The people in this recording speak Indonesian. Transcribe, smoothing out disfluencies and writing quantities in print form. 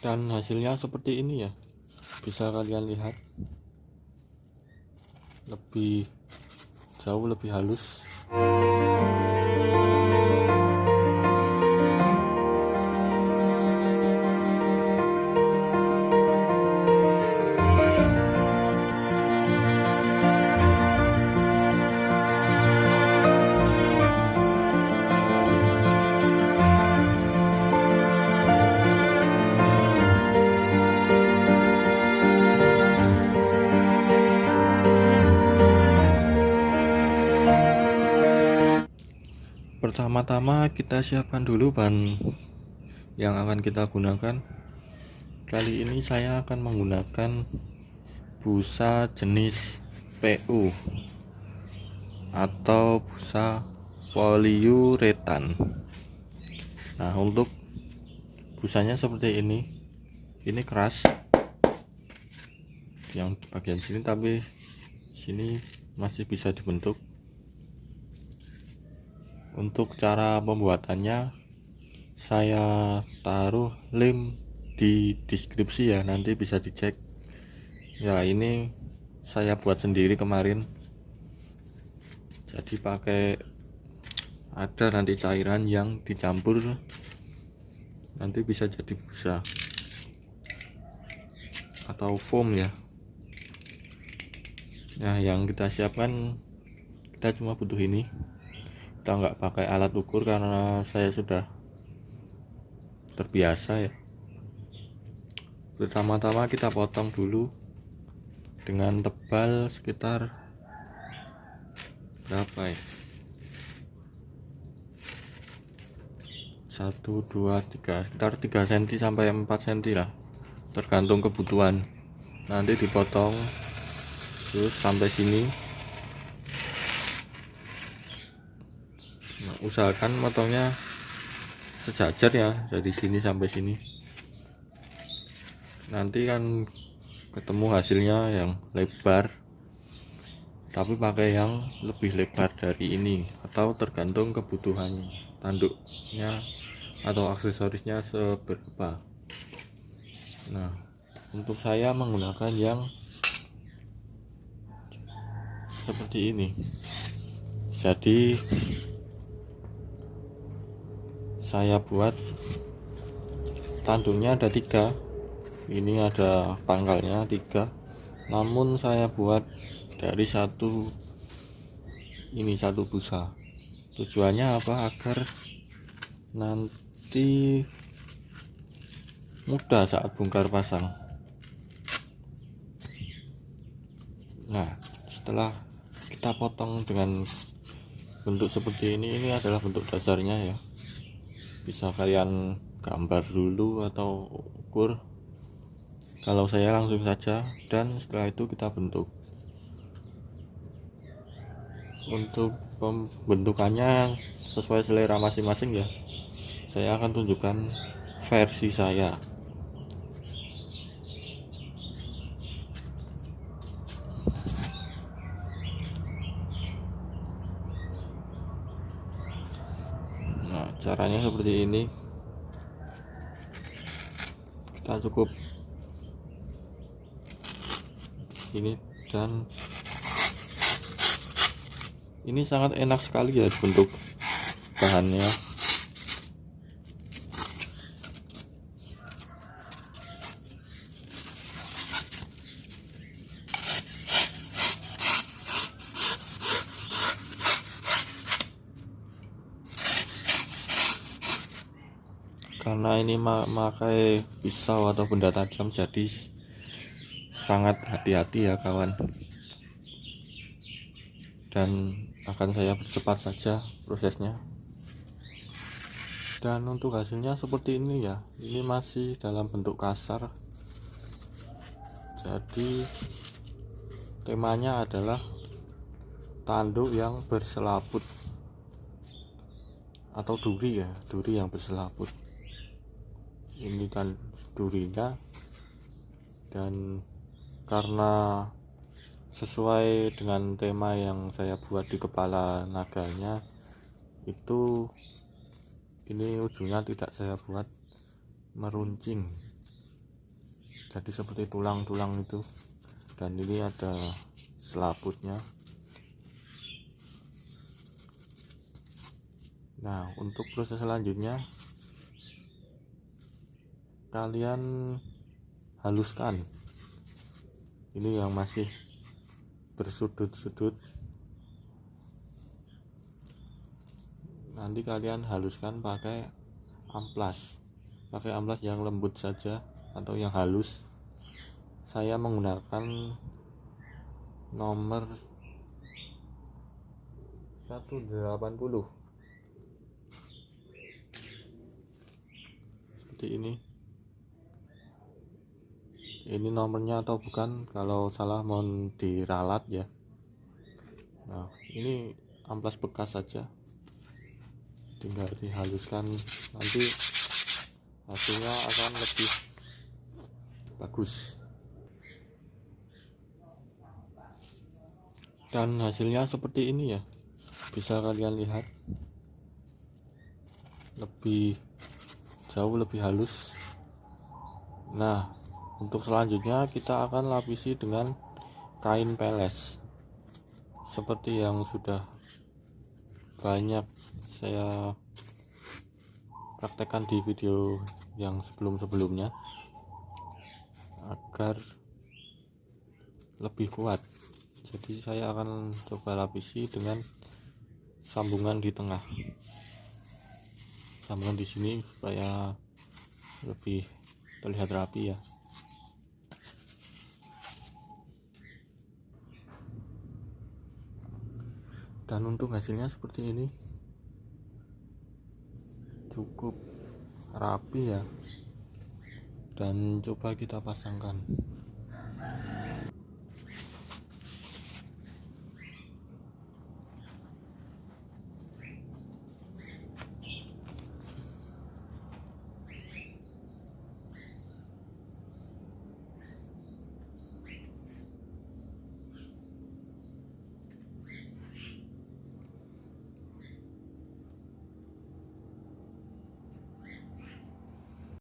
Dan hasilnya seperti ini ya, bisa kalian lihat, lebih jauh lebih halus. Pertama-tama kita siapkan dulu bahan yang akan kita gunakan. Kali ini saya akan menggunakan busa jenis PU atau busa poliuretan. Nah, untuk busanya seperti ini keras yang di bagian sini, tapi sini masih bisa dibentuk. Untuk cara pembuatannya saya taruh link di deskripsi ya, nanti bisa dicek ya. Ini saya buat sendiri kemarin, jadi ada nanti cairan yang dicampur, nanti bisa jadi busa atau foam ya. Nah, yang kita siapkan, kita cuma butuh ini. Kita nggak pakai alat ukur karena saya sudah terbiasa ya. Pertama-tama kita potong dulu dengan tebal sekitar berapa ya, 1, 2, 3, sekitar 3 cm sampai 4 cm lah, tergantung kebutuhan. Nanti dipotong terus sampai sini. Nah, usahakan motongnya sejajar ya, dari sini sampai sini. Nanti kan ketemu hasilnya yang lebar, tapi pakai yang lebih lebar dari ini, atau tergantung kebutuhan tanduknya atau aksesorisnya seberapa. Nah, untuk saya menggunakan yang seperti ini. Jadi saya buat tanduknya ada 3, ini ada pangkalnya 3, namun saya buat dari satu busa. Tujuannya apa? Agar nanti mudah saat bongkar pasang. Nah, setelah kita potong dengan bentuk seperti ini adalah bentuk dasarnya ya. Bisa kalian gambar dulu atau ukur. Kalau saya langsung saja, dan setelah itu kita bentuk. Untuk pembentukannya sesuai selera masing-masing ya. Saya akan tunjukkan versi saya. Nah, caranya seperti ini. Kita cukup ini, dan ini sangat enak sekali ya bentuk bahannya. Karena ini memakai pisau atau benda tajam, jadi sangat hati-hati ya kawan. Dan akan saya percepat saja prosesnya. Dan untuk hasilnya seperti ini ya. Ini masih dalam bentuk kasar. Jadi temanya adalah tanduk yang berselaput atau duri ya, duri yang berselaput. Ini kan durinya, dan karena sesuai dengan tema yang saya buat di kepala naganya itu, ini ujungnya tidak saya buat meruncing, jadi seperti tulang-tulang itu, dan ini ada selaputnya. Nah, untuk proses selanjutnya kalian haluskan ini yang masih bersudut-sudut. Nanti kalian haluskan pakai amplas yang lembut saja atau yang halus. Saya menggunakan nomor 180 seperti ini nomornya atau bukan, kalau salah mohon diralat ya. Nah, ini amplas bekas saja, tinggal dihaluskan, nanti hasilnya akan lebih bagus. Dan hasilnya seperti ini ya, bisa kalian lihat, jauh lebih halus. Nah, untuk selanjutnya kita akan lapisi dengan kain peles seperti yang sudah banyak saya praktekkan di video yang sebelum-sebelumnya, agar lebih kuat. Jadi saya akan coba lapisi dengan sambungan di tengah, sambungan di sini supaya lebih terlihat rapi ya. Dan untuk hasilnya seperti ini, cukup rapi ya. Dan coba kita pasangkan.